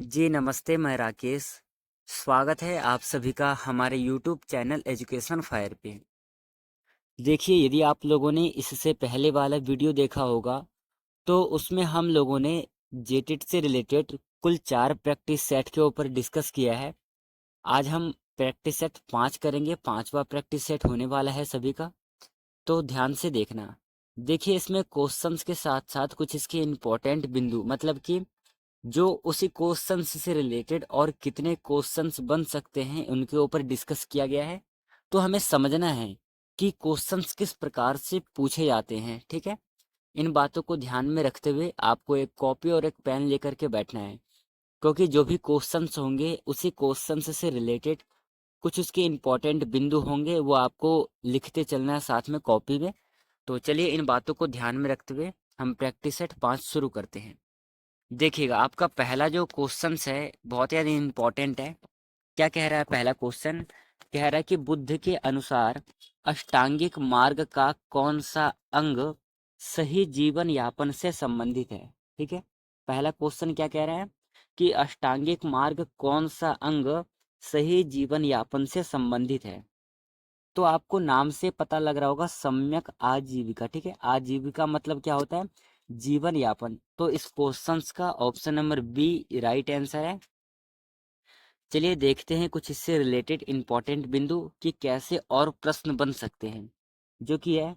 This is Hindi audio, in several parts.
जी नमस्ते, मैं राकेश। स्वागत है आप सभी का हमारे यूट्यूब चैनल एजुकेशन फायर पे। देखिए, यदि आप लोगों ने इससे पहले वाला वीडियो देखा होगा तो उसमें हम लोगों ने जेटेट से रिलेटेड कुल 4 प्रैक्टिस सेट के ऊपर डिस्कस किया है। आज हम प्रैक्टिस सेट 5 करेंगे। 5वां प्रैक्टिस सेट होने वाला है सभी का, तो ध्यान से देखना। देखिए, इसमें क्वेश्चंस के साथ साथ कुछ इसके इम्पोर्टेंट बिंदु, मतलब कि जो उसी क्वेश्चंस से रिलेटेड और कितने क्वेश्चंस बन सकते हैं उनके ऊपर डिस्कस किया गया है। तो हमें समझना है कि क्वेश्चंस किस प्रकार से पूछे जाते हैं। ठीक है, इन बातों को ध्यान में रखते हुए आपको एक कॉपी और एक पेन लेकर के बैठना है, क्योंकि जो भी क्वेश्चंस होंगे उसी क्वेश्चंस से रिलेटेड कुछ उसके इम्पोर्टेंट बिंदु होंगे, वो आपको लिखते चलना है साथ में कॉपी में। तो चलिए, इन बातों को ध्यान में रखते हुए हम प्रैक्टिस सेट 5 शुरू करते हैं। देखिएगा, आपका पहला जो क्वेश्चन है बहुत ज़्यादा इम्पोर्टेंट है। क्या कह रहा है पहला क्वेश्चन? कह रहा है कि बुद्ध के अनुसार अष्टांगिक मार्ग का कौन सा अंग सही जीवन यापन से संबंधित है। ठीक है, पहला क्वेश्चन क्या कह रहा है कि अष्टांगिक मार्ग कौन सा अंग सही जीवन यापन से संबंधित है। तो आपको नाम से पता लग रहा होगा, सम्यक आजीविका। ठीक है, आजीविका मतलब क्या होता है? जीवन यापन। तो इस क्वेश्चंस का option number B right answer है। चलिए देखते हैं कुछ इससे रिलेटेड इंपॉर्टेंट बिंदु कि कैसे और प्रश्न बन सकते हैं, जो कि है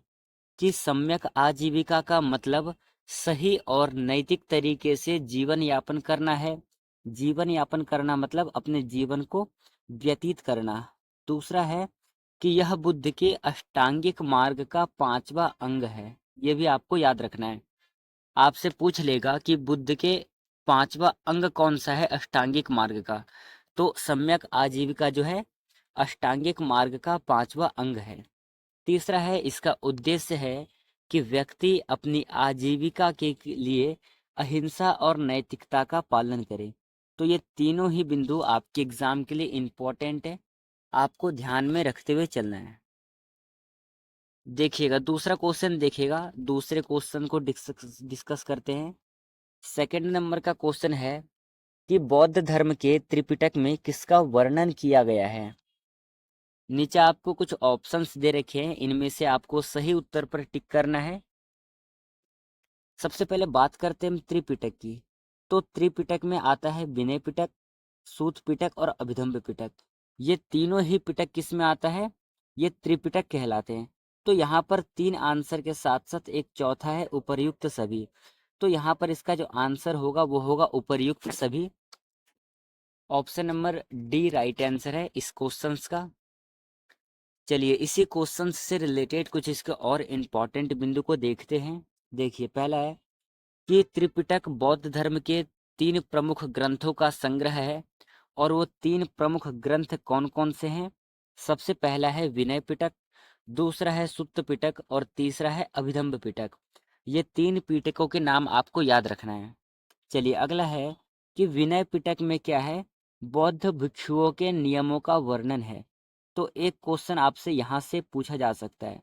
कि सम्यक आजीविका का मतलब सही और नैतिक तरीके से जीवन यापन करना है। जीवन यापन करना मतलब अपने जीवन को व्यतीत करना। दूसरा है कि यह बुद्ध के अष्टांगिक मार्ग का 5वां अंग है। ये भी आपको याद रखना है। आपसे पूछ लेगा कि बुद्ध के 5वां अंग कौन सा है अष्टांगिक मार्ग का, तो सम्यक आजीविका जो है अष्टांगिक मार्ग का 5वां अंग है। तीसरा है, इसका उद्देश्य है कि व्यक्ति अपनी आजीविका के लिए अहिंसा और नैतिकता का पालन करे। तो ये तीनों ही बिंदु आपके एग्जाम के लिए इम्पोर्टेंट है, आपको ध्यान में रखते हुए चलना है। देखिएगा, दूसरा क्वेश्चन देखिएगा, दूसरे क्वेश्चन को डिस्कस करते हैं। सेकंड नंबर का क्वेश्चन है कि बौद्ध धर्म के त्रिपिटक में किसका वर्णन किया गया है। नीचे आपको कुछ ऑप्शंस दे रखे हैं, इनमें से आपको सही उत्तर पर टिक करना है। सबसे पहले बात करते हैं हम त्रिपिटक की। तो त्रिपिटक में आता है विनय पिटक, सूत पिटक और अभिधम्म पिटक। ये तीनों ही पिटक किस में आता है? ये त्रिपिटक कहलाते हैं। तो यहाँ पर 3 आंसर के साथ साथ एक चौथा है उपर्युक्त सभी। तो यहाँ पर इसका जो आंसर होगा वो होगा उपर्युक्त सभी। Option number D right answer है इस क्वेश्चंस का। चलिए, इसी क्वेश्चन से रिलेटेड कुछ इसके और इम्पोर्टेंट बिंदु को देखते हैं। देखिए, पहला है कि त्रिपिटक बौद्ध धर्म के 3 प्रमुख ग्रंथों का संग्रह है। और वो 3 प्रमुख ग्रंथ कौन कौन से हैं? सबसे पहला है विनय पिटक, दूसरा है सुत्त पिटक और तीसरा है अभिधम्म पिटक। ये 3 पिटकों के नाम आपको याद रखना है। चलिए, अगला है कि विनय पिटक में क्या है? बौद्ध भिक्षुओं के नियमों का वर्णन है। तो एक क्वेश्चन आपसे यहाँ से पूछा जा सकता है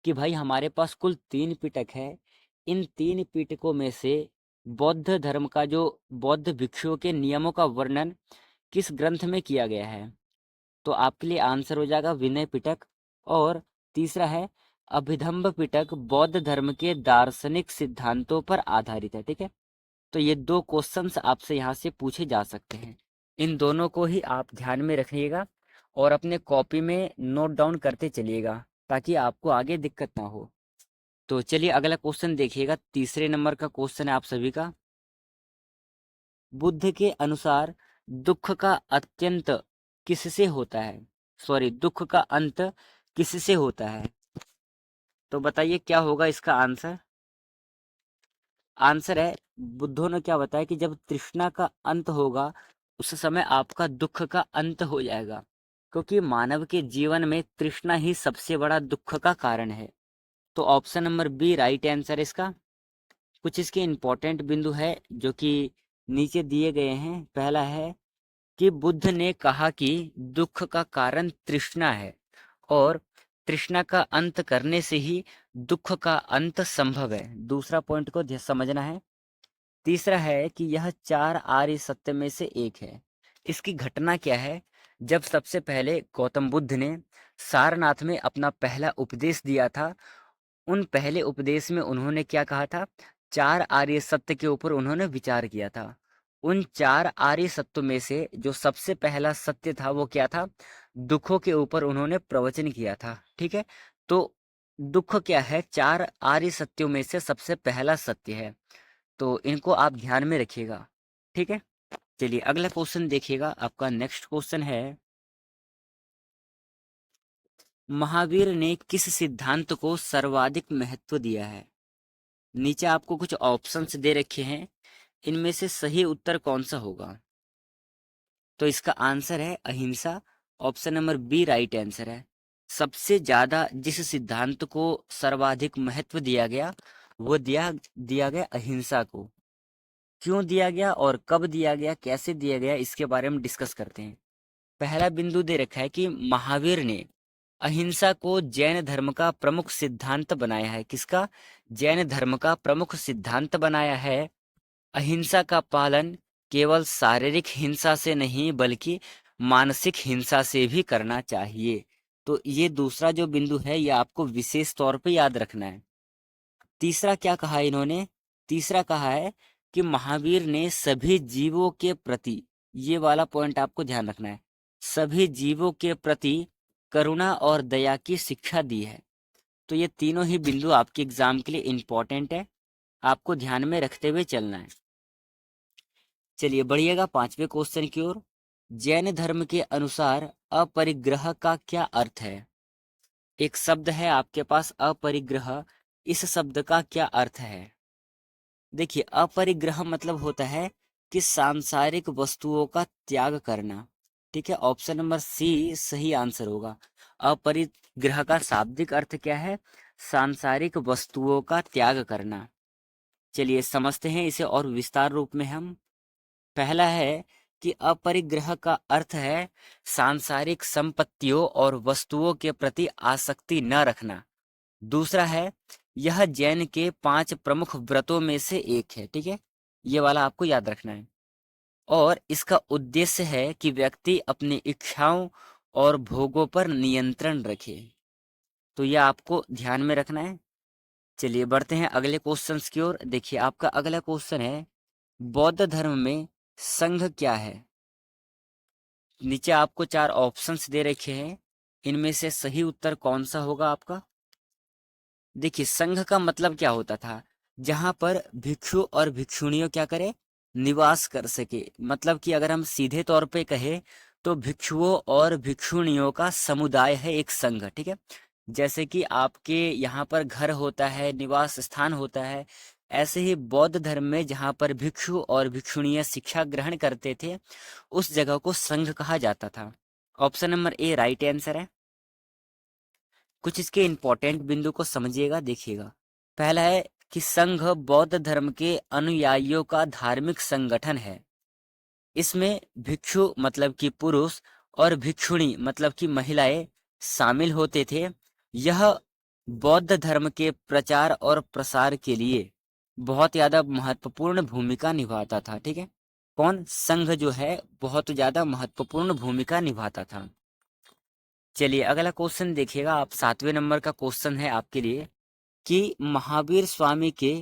कि भाई, हमारे पास कुल 3 पिटक है, इन 3 पिटकों में से बौद्ध धर्म का जो बौद्ध भिक्षुओं के नियमों का वर्णन किस ग्रंथ में किया गया है? तो आपके लिए आंसर हो जाएगा विनय पिटक। और तीसरा है अभिधम्म पिटक, बौद्ध धर्म के दार्शनिक सिद्धांतों पर आधारित है। ठीक है, तो ये 2 क्वेश्चंस आपसे यहाँ से पूछे जा सकते हैं। इन दोनों को ही आप ध्यान में रखिएगा और अपने कॉपी में नोट डाउन करते चलिएगा, ताकि आपको आगे दिक्कत ना हो। तो चलिए, अगला क्वेश्चन देखिएगा। तीसरे नंबर का क्वेश्चन है आप सभी का। बुद्ध के अनुसार दुख का अत्यंत किससे होता है? सॉरी, दुख का अंत किससे होता है? तो बताइए क्या होगा इसका आंसर? आंसर है, बुद्धों ने क्या बताया कि जब तृष्णा का अंत होगा उस समय आपका दुख का अंत हो जाएगा, क्योंकि मानव के जीवन में तृष्णा ही सबसे बड़ा दुख का कारण है। तो option number B right answer इसका। कुछ इसके इम्पोर्टेंट बिंदु है जो कि नीचे दिए गए हैं। पहला है कि बुद्ध ने कहा कि दुख का कारण तृष्णा है और तृष्णा का अंत करने से ही दुख का अंत संभव है। दूसरा पॉइंट को समझना है तीसरा है कि यह 4 आर्य सत्य में से एक है। इसकी घटना क्या है? जब सबसे पहले गौतम बुद्ध ने सारनाथ में अपना पहला उपदेश दिया था, उन पहले उपदेश में उन्होंने क्या कहा था? 4 आर्य सत्य के ऊपर उन्होंने विचार किया था। उन 4 आर्य सत्यों में से जो सबसे पहला सत्य था वो क्या था? दुखों के ऊपर उन्होंने प्रवचन किया था। ठीक है, तो दुख क्या है? 4 आर्य सत्यों में से सबसे पहला सत्य है, तो इनको आप ध्यान में रखिएगा। ठीक है, चलिए अगला क्वेश्चन देखिएगा। आपका नेक्स्ट क्वेश्चन है, महावीर ने किस सिद्धांत को सर्वाधिक महत्व दिया है? नीचे आपको कुछ ऑप्शंस दे रखे हैं, इनमें से सही उत्तर कौन सा होगा? तो इसका आंसर है अहिंसा। Option number B right answer है। सबसे ज्यादा जिस सिद्धांत को सर्वाधिक महत्व दिया गया वो दिया गया अहिंसा को। क्यों दिया गया और कब दिया गया, कैसे दिया गया, इसके बारे में डिस्कस करते हैं। पहला बिंदु दे रखा है कि महावीर ने अहिंसा को जैन धर्म का प्रमुख सिद्धांत बनाया है। किसका? जैन धर्म का प्रमुख सिद्धांत बनाया है। अहिंसा का पालन केवल शारीरिक हिंसा से नहीं बल्कि मानसिक हिंसा से भी करना चाहिए। तो ये दूसरा जो बिंदु है ये आपको विशेष तौर पे याद रखना है। तीसरा क्या कहा इन्होंने? तीसरा कहा है कि महावीर ने सभी जीवों के प्रति, ये वाला पॉइंट आपको ध्यान रखना है, सभी जीवों के प्रति करुणा और दया की शिक्षा दी है। तो ये तीनों ही बिंदु आपके एग्जाम के लिए इंपॉर्टेंट है, आपको ध्यान में रखते हुए चलना है। चलिए बढ़िएगा पांचवें क्वेश्चन की ओर। जैन धर्म के अनुसार अपरिग्रह का क्या अर्थ है? एक शब्द है आपके पास अपरिग्रह, इस शब्द का क्या अर्थ है? देखिए, अपरिग्रह मतलब होता है कि सांसारिक वस्तुओं का त्याग करना। ठीक है, ऑप्शन नंबर सी सही आंसर होगा। अपरिग्रह का शाब्दिक अर्थ क्या है? सांसारिक वस्तुओं का त्याग करना। चलिए समझते हैं इसे और विस्तार रूप में हम। पहला है कि अपरिग्रह का अर्थ है सांसारिक संपत्तियों और वस्तुओं के प्रति आसक्ति न रखना। दूसरा है यह जैन के 5 प्रमुख व्रतों में से एक है। ठीक है, ये वाला आपको याद रखना है। और इसका उद्देश्य है कि व्यक्ति अपनी इच्छाओं और भोगों पर नियंत्रण रखे। तो यह आपको ध्यान में रखना है। चलिए बढ़ते हैं अगले क्वेश्चंस की ओर। देखिए आपका अगला क्वेश्चन है, बौद्ध धर्म में संघ क्या है? नीचे आपको 4 ऑप्शंस दे रखे हैं, इनमें से सही उत्तर कौन सा होगा आपका? देखिए, संघ का मतलब क्या होता था? जहां पर भिक्षु और भिक्षुणियों क्या करे? निवास कर सके। मतलब कि अगर हम सीधे तौर पे कहें तो भिक्षुओं और भिक्षुणियों का समुदाय है एक संघ। ठीक है, जैसे कि आपके यहाँ पर घर होता है, निवास स्थान होता है, ऐसे ही बौद्ध धर्म में जहाँ पर भिक्षु और भिक्षुणियां शिक्षा ग्रहण करते थे उस जगह को संघ कहा जाता था। Option number A right answer है। कुछ इसके इंपॉर्टेंट बिंदु को समझिएगा, देखिएगा। पहला है कि संघ बौद्ध धर्म के अनुयायियों का धार्मिक संगठन है। इसमें भिक्षु मतलब कि पुरुष और भिक्षुणी मतलब कि महिलाएं शामिल होते थे। यह बौद्ध धर्म के प्रचार और प्रसार के लिए बहुत ज्यादा महत्वपूर्ण भूमिका निभाता था। ठीक है, कौन? संघ जो है बहुत ज्यादा महत्वपूर्ण भूमिका निभाता था। चलिए अगला क्वेश्चन देखिएगा आप। 7वें नंबर का क्वेश्चन है आपके लिए कि महावीर स्वामी के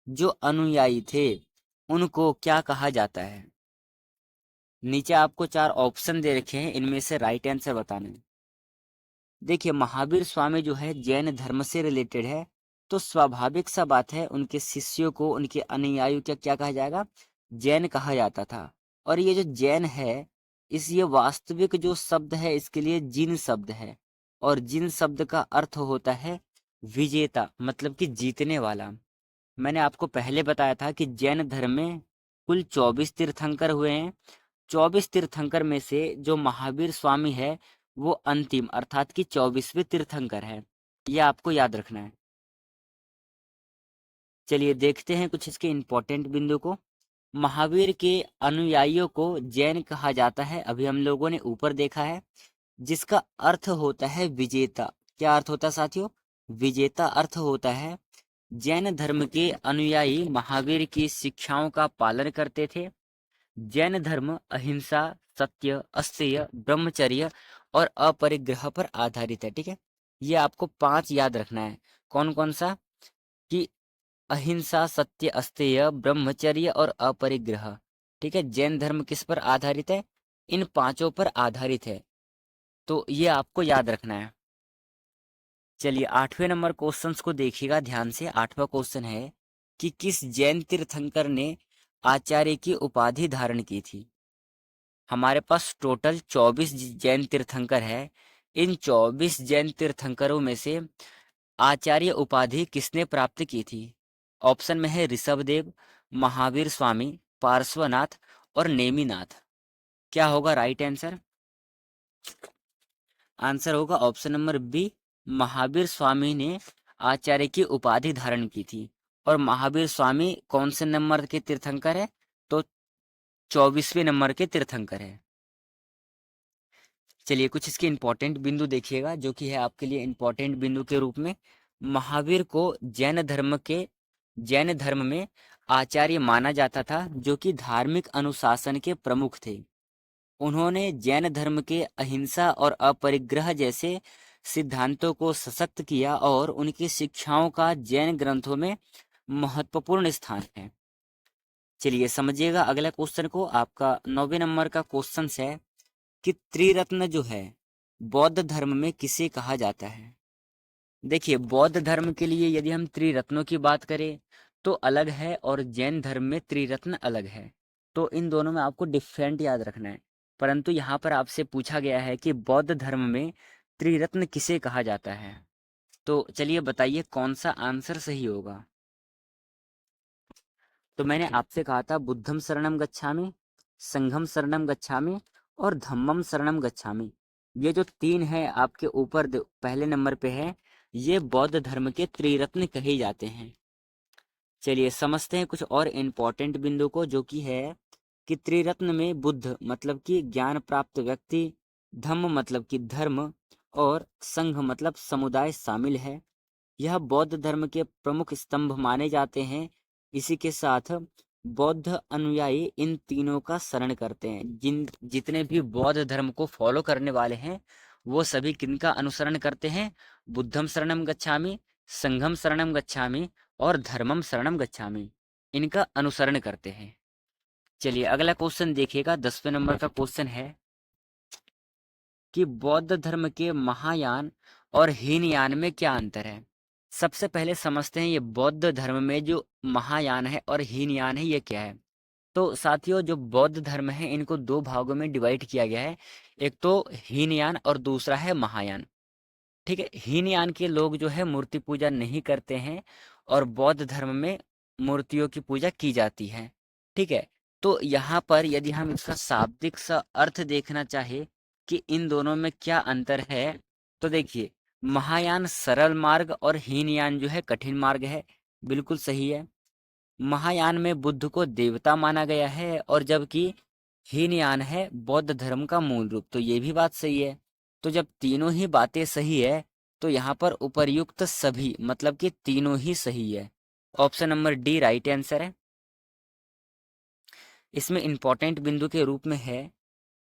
जो अनुयायी थे उनको क्या कहा जाता है? नीचे आपको 4 ऑप्शन दे रखे हैं, इनमें से राइट आंसर बताना है। देखिए, महावीर स्वामी जो है जैन धर्म से रिलेटेड है, तो स्वाभाविक सा बात है उनके शिष्यों को, उनके अनुयायियों को क्या कहा जाएगा? जैन कहा जाता था। और ये जो जैन है, इस ये वास्तविक जो शब्द है इसके लिए जिन शब्द है, और जिन शब्द का अर्थ होता है विजेता, मतलब कि जीतने वाला। मैंने आपको पहले बताया था कि जैन धर्म में कुल 24 तीर्थंकर हुए हैं। 24 तीर्थंकर में से जो महावीर स्वामी है वो अंतिम अर्थात कि 24वें तीर्थंकर है। यह आपको याद रखना है। चलिए देखते हैं कुछ इसके इंपॉर्टेंट बिंदु को। महावीर के अनुयायियों को जैन कहा जाता है, अभी हम लोगों ने ऊपर देखा है, जिसका अर्थ होता है विजेता। क्या अर्थ होता है साथियों? विजेता अर्थ होता है। जैन धर्म के अनुयायी महावीर की शिक्षाओं का पालन करते थे। जैन धर्म अहिंसा, सत्य, अस्तेय, ब्रह्मचर्य और अपरिग्रह पर आधारित है। ठीक है, ये आपको 5 याद रखना है। कौन कौन सा? कि अहिंसा, सत्य, अस्तेय, ब्रह्मचर्य और अपरिग्रह। ठीक है, जैन धर्म किस पर आधारित है? इन 5 पर आधारित है, तो ये आपको याद रखना है। चलिए 8वें नंबर क्वेश्चंस को देखिएगा ध्यान से। 8वां क्वेश्चन है कि किस जैन तीर्थंकर ने आचार्य की उपाधि धारण की थी? हमारे पास टोटल 24 जैन तीर्थंकर है। इन 24 जैन तीर्थंकरों में से आचार्य उपाधि किसने प्राप्त की थी? ऑप्शन में है ऋषभदेव, महावीर स्वामी, पार्श्वनाथ और नेमिनाथ। क्या होगा राइट आंसर? आंसर होगा option number B, Mahavir Swami ने आचार्य की उपाधि धारण की थी। और महावीर स्वामी कौन से नंबर के तीर्थंकर है? तो 24वें नंबर के तीर्थंकर है। चलिए कुछ इसके इंपॉर्टेंट बिंदु देखिएगा जो कि है आपके लिए इंपॉर्टेंट बिंदु के रूप में। महावीर को जैन धर्म में आचार्य माना जाता था जो कि धार्मिक अनुशासन के प्रमुख थे। उन्होंने जैन धर्म के अहिंसा और अपरिग्रह जैसे सिद्धांतों को सशक्त किया और उनकी शिक्षाओं का जैन ग्रंथों में महत्वपूर्ण स्थान है। चलिए समझिएगा अगला क्वेश्चन को। आपका 9वें नंबर का क्वेश्चन है कि त्रिरत्न जो है बौद्ध धर्म में किसे कहा जाता है? देखिए बौद्ध धर्म के लिए यदि हम त्रिरत्नों की बात करें तो अलग है और जैन धर्म में त्रिरत्न अलग है। तो इन दोनों में आपको डिफरेंट याद रखना है। परंतु यहाँ पर आपसे पूछा गया है कि बौद्ध धर्म में त्रिरत्न किसे कहा जाता है। तो चलिए बताइए कौन सा आंसर सही होगा। तो मैंने आपसे कहा था बुद्धम शरणम गच्छामि, संघम शरणम गच्छामि और धम्मम शरणम गच्छामि। ये जो 3 है आपके ऊपर पहले नंबर पे है, ये बौद्ध धर्म के त्रिरत्न कहे जाते हैं। चलिए समझते हैं कुछ और इम्पोर्टेंट बिंदु को जो कि है कि त्रिरत्न में बुद्ध मतलब कि ज्ञान प्राप्त व्यक्ति, धम्म मतलब कि धर्म और संघ मतलब समुदाय शामिल है। यह बौद्ध धर्म के प्रमुख स्तंभ माने जाते हैं। इसी के साथ बौद्ध अनुयायी इन तीनों का शरण करते हैं। जितने भी बौद्ध धर्म को फॉलो करने वाले हैं वो सभी किनका अनुसरण करते हैं? बुद्धम शरणम गच्छामि, संघम शरणम गच्छामि और धर्मम शरणम गच्छामि, इनका अनुसरण करते हैं। चलिए अगला क्वेश्चन देखिएगा। 10वें नंबर का क्वेश्चन है कि बौद्ध धर्म के महायान और हीनयान में क्या अंतर है? सबसे पहले समझते हैं ये बौद्ध धर्म में जो महायान है और हीनयान है ये क्या है। तो साथियों जो बौद्ध धर्म है इनको 2 भागों में डिवाइड किया गया है। एक तो हीनयान और दूसरा है महायान। ठीक है, हीनयान के लोग जो है मूर्ति पूजा नहीं करते हैं और बौद्ध धर्म में मूर्तियों की पूजा की जाती है। ठीक है, तो यहाँ पर यदि हम इसका शाब्दिक सा अर्थ देखना चाहे कि इन दोनों में क्या अंतर है तो देखिए महायान सरल मार्ग और हीनयान जो है कठिन मार्ग है। बिल्कुल सही है। महायान में बुद्ध को देवता माना गया है और जबकि हीनयान है बौद्ध धर्म का मूल रूप। तो ये भी बात सही है। तो जब तीनों ही बातें सही है तो यहाँ पर उपर्युक्त सभी मतलब कि तीनों ही सही है। Option number D right answer है। इसमें इंपॉर्टेंट बिंदु के रूप में है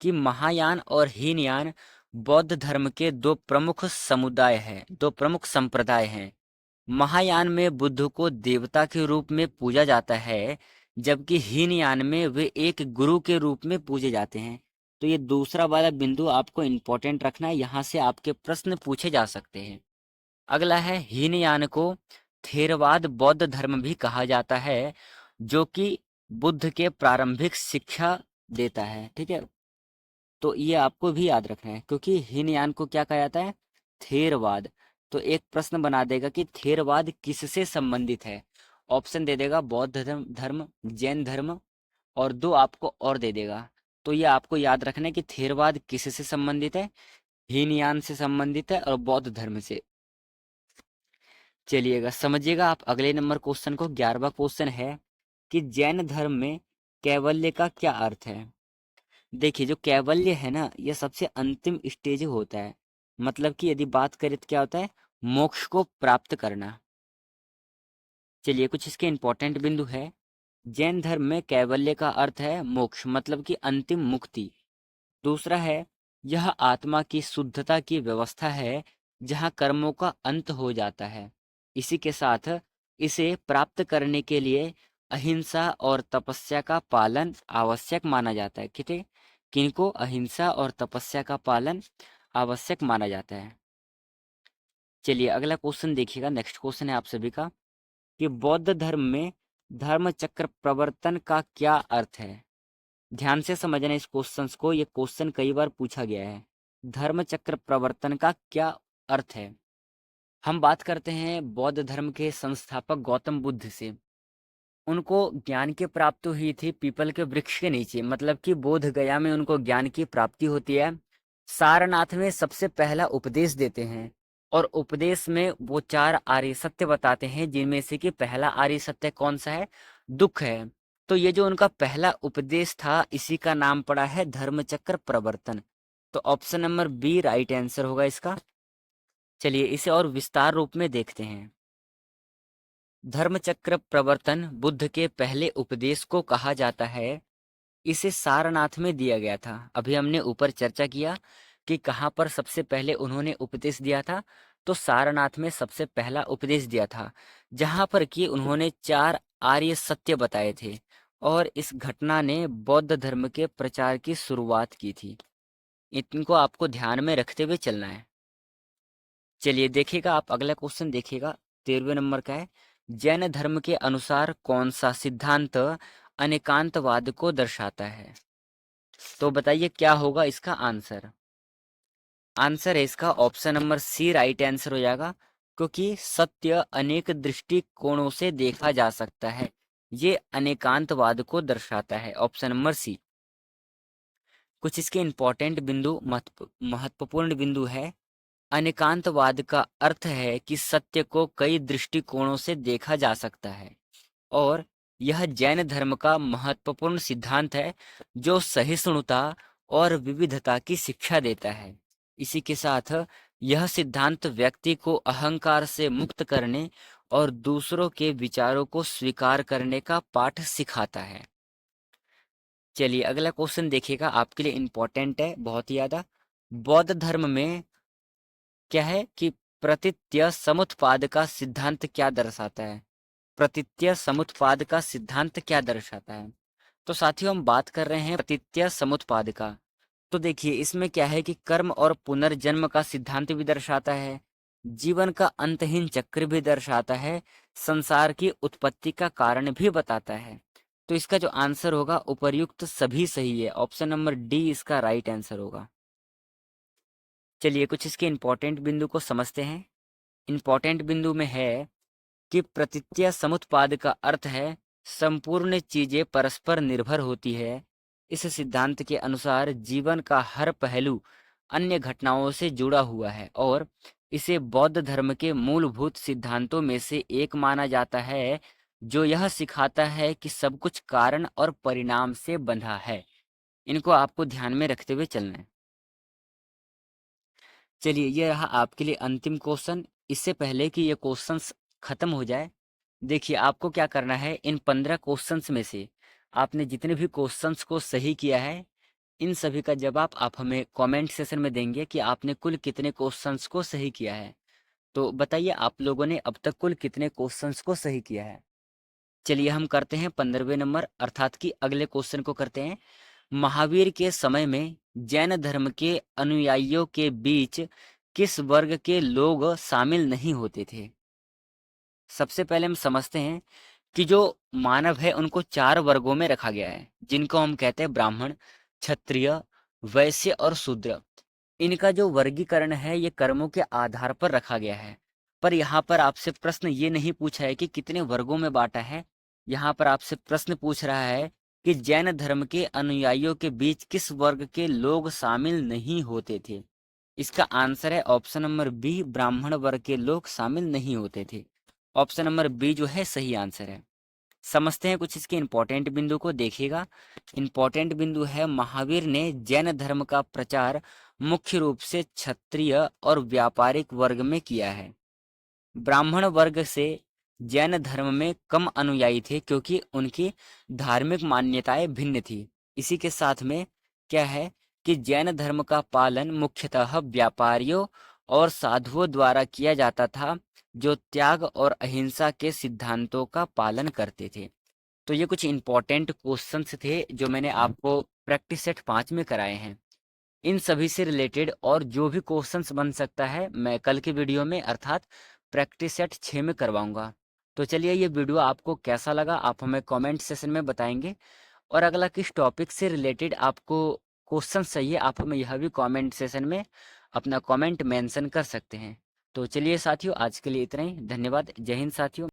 कि महायान और हीनयान बौद्ध धर्म के 2 प्रमुख समुदाय हैं, 2 प्रमुख संप्रदाय हैं। महायान में बुद्ध को देवता के रूप में पूजा जाता है जबकि हीनयान में वे एक गुरु के रूप में पूजे जाते हैं। तो ये दूसरा वाला बिंदु आपको इम्पोर्टेंट रखना है, यहाँ से आपके प्रश्न पूछे जा सकते हैं। अगला है हीनयान को थेरवाद बौद्ध धर्म भी कहा जाता है जो कि बुद्ध के प्रारंभिक शिक्षा देता है। ठीक है, तो ये आपको भी याद रखना है क्योंकि हीनयान को क्या कहा जाता है? थेरवाद। तो एक प्रश्न बना देगा कि थेरवाद किससे संबंधित है। ऑप्शन दे देगा बौद्ध धर्म, जैन धर्म और 2 आपको और दे देगा। तो ये आपको याद रखना है कि थेरवाद किससे संबंधित है? हीनयान से संबंधित है और बौद्ध धर्म से। चलिएगा समझिएगा आप अगले नंबर क्वेश्चन को। 11वां क्वेश्चन है कि जैन धर्म में कैवल्य का क्या अर्थ है? देखिए जो कैवल्य है ना ये सबसे अंतिम स्टेज होता है। मतलब कि यदि बात करें तो क्या होता है? मोक्ष को प्राप्त करना। चलिए कुछ इसके इंपॉर्टेंट बिंदु है। जैन धर्म में कैवल्य का अर्थ है मोक्ष, मतलब कि अंतिम मुक्ति। दूसरा है, यह आत्मा की शुद्धता की व्यवस्था है जहाँ कर्मों का अंत हो जाता है। इसी के साथ इसे प्राप्त करने के लिए अहिंसा और तपस्या का पालन आवश्यक माना जाता है। ठीक है, किनको? अहिंसा और तपस्या का पालन आवश्यक माना जाता है। चलिए अगला क्वेश्चन देखिएगा। नेक्स्ट क्वेश्चन है आप सभी का कि बौद्ध धर्म में धर्म चक्र प्रवर्तन का क्या अर्थ है। ध्यान से समझना इस क्वेश्चन को, ये क्वेश्चन कई बार पूछा गया है। धर्म चक्र प्रवर्तन का क्या अर्थ है? हम बात करते हैं बौद्ध धर्म के संस्थापक गौतम बुद्ध से। उनको ज्ञान की प्राप्ति हुई थी पीपल के वृक्ष के नीचे, मतलब कि बोध गया में उनको ज्ञान की प्राप्ति होती है। सारनाथ में सबसे पहला उपदेश देते हैं और उपदेश में वो 4 आर्य सत्य बताते हैं, जिनमें से कि पहला आर्य सत्य कौन सा है? दुख है। तो ये जो उनका पहला उपदेश था, इसी का नाम पड़ा है धर्मचक्र प्रवर्तन। तो option number B right answer होगा इसका। चलिए इसे और विस्तार रूप में देखते हैं। धर्मचक्र प्रवर्तन बुद्ध के पहले उपदेश को कहा जाता है। इसे सारनाथ में दिया गया था। अभी हमने ऊपर चर्चा किया कि कहाँ पर सबसे पहले उन्होंने उपदेश दिया था, तो सारनाथ में सबसे पहला उपदेश दिया था, जहाँ पर कि उन्होंने 4 आर्य सत्य बताए थे और इस घटना ने बौद्ध धर्म के प्रचार की शुरुआत की थी। इनको आपको ध्यान में रखते हुए चलना है। चलिए देखिएगा आप, अगला क्वेश्चन देखिएगा, 13वें नंबर का है। जैन धर्म के अनुसार कौन सा सिद्धांत अनेकांतवाद को दर्शाता है? तो बताइए क्या होगा इसका आंसर? आंसर है इसका option number C right answer हो जाएगा, क्योंकि सत्य अनेक दृष्टिकोणों से देखा जा सकता है। ये अनेकांतवाद को दर्शाता है, ऑप्शन नंबर सी। कुछ इसके इंपॉर्टेंट बिंदु, महत्वपूर्ण बिंदु है। अनेकांतवाद का अर्थ है कि सत्य को कई दृष्टिकोणों से देखा जा सकता है और यह जैन धर्म का महत्वपूर्ण सिद्धांत है जो सहिष्णुता और विविधता की शिक्षा देता है। इसी के साथ यह सिद्धांत व्यक्ति को अहंकार से मुक्त करने और दूसरों के विचारों को स्वीकार करने का पाठ सिखाता है। चलिए अगला क्वेश्चन देखिएगा, आपके लिए इंपॉर्टेंट है बहुत ही ज्यादा। बौद्ध धर्म में क्या है कि प्रतीत्य समुत्पाद का सिद्धांत क्या दर्शाता है? प्रतीत्य समुत्पाद का सिद्धांत क्या दर्शाता है? तो साथियों हम बात कर रहे हैं प्रतीत्य समुत्पाद का। तो देखिए इसमें क्या है कि कर्म और पुनर्जन्म का सिद्धांत भी दर्शाता है, जीवन का अंतहीन चक्र भी दर्शाता है, संसार की उत्पत्ति का कारण भी बताता है। तो इसका जो आंसर होगा उपर्युक्त सभी सही है, ऑप्शन नंबर डी इसका राइट आंसर होगा। चलिए कुछ इसके इंपॉर्टेंट बिंदु को समझते हैं। इंपॉर्टेंट बिंदु में है कि प्रतीत्य समुत्पाद का अर्थ है संपूर्ण चीजें परस्पर निर्भर होती है। इस सिद्धांत के अनुसार जीवन का हर पहलू अन्य घटनाओं से जुड़ा हुआ है और इसे बौद्ध धर्म के मूलभूत सिद्धांतों में से एक माना जाता है, जो यह सिखाता है कि सब कुछ कारण और परिणाम से बंधा है। इनको आपको ध्यान में रखते हुए चलना है। चलिए ये रहा आपके लिए अंतिम क्वेश्चन। इससे पहले कि ये क्वेश्चंस खत्म हो जाए, देखिए आपको क्या करना है, इन 15 क्वेश्चंस में से आपने जितने भी क्वेश्चंस को सही किया है, इन सभी का जवाब आप हमें कमेंट सेशन में देंगे कि आपने कुल कितने क्वेश्चंस को सही किया है। तो बताइए आप लोगों ने अब तक कुल कितने क्वेश्चंस को सही किया है। चलिए हम करते हैं 15वें नंबर, अर्थात कि अगले क्वेश्चन को करते हैं। महावीर के समय में जैन धर्म के अनुयायियों के बीच किस वर्ग के लोग शामिल नहीं होते थे? सबसे पहले हम समझते हैं कि जो मानव है उनको 4 वर्गों में रखा गया है, जिनको हम कहते हैं ब्राह्मण, क्षत्रिय, वैश्य और शूद्र। इनका जो वर्गीकरण है ये कर्मों के आधार पर रखा गया है। पर यहाँ पर आपसे प्रश्न ये नहीं पूछा है कि कितने वर्गों में बांटा है। यहाँ पर आपसे प्रश्न पूछ रहा है कि जैन धर्म के अनुयायियों के बीच किस वर्ग के लोग शामिल नहीं होते थे। इसका आंसर है ऑप्शन नंबर बी, ब्राह्मण वर्ग के लोग शामिल नहीं होते थे। ऑप्शन नंबर बी जो है सही आंसर है। समझते हैं कुछ इसके इंपॉर्टेंट बिंदु को, देखिएगा। इंपॉर्टेंट बिंदु है महावीर ने जैन धर्म का प्रचार मुख्य रूप से क्षत्रिय और व्यापारिक वर्ग में किया है। ब्राह्मण वर्ग से जैन धर्म में कम अनुयायी थे क्योंकि उनकी धार्मिक मान्यताएं भिन्न थी। इसी के साथ में क्या है कि जैन धर्म का पालन मुख्यतः व्यापारियों और साधुओं द्वारा किया जाता था, जो त्याग और अहिंसा के सिद्धांतों का पालन करते थे। तो ये कुछ इंपॉर्टेंट क्वेश्चंस थे जो मैंने आपको प्रैक्टिस सेट 5 में कराए हैं। इन सभी से रिलेटेड और जो भी क्वेश्चंस बन सकता है मैं कल के वीडियो में अर्थात प्रैक्टिस सेट 6 में करवाऊंगा। तो चलिए, ये वीडियो आपको कैसा लगा आप हमें कमेंट सेशन में बताएंगे, और अगला किस टॉपिक से रिलेटेड आपको क्वेश्चन चाहिए आप हमें यह भी कमेंट सेशन में अपना कमेंट मेंशन कर सकते हैं। तो चलिए साथियों, आज के लिए इतना ही। धन्यवाद। जय हिंद साथियों।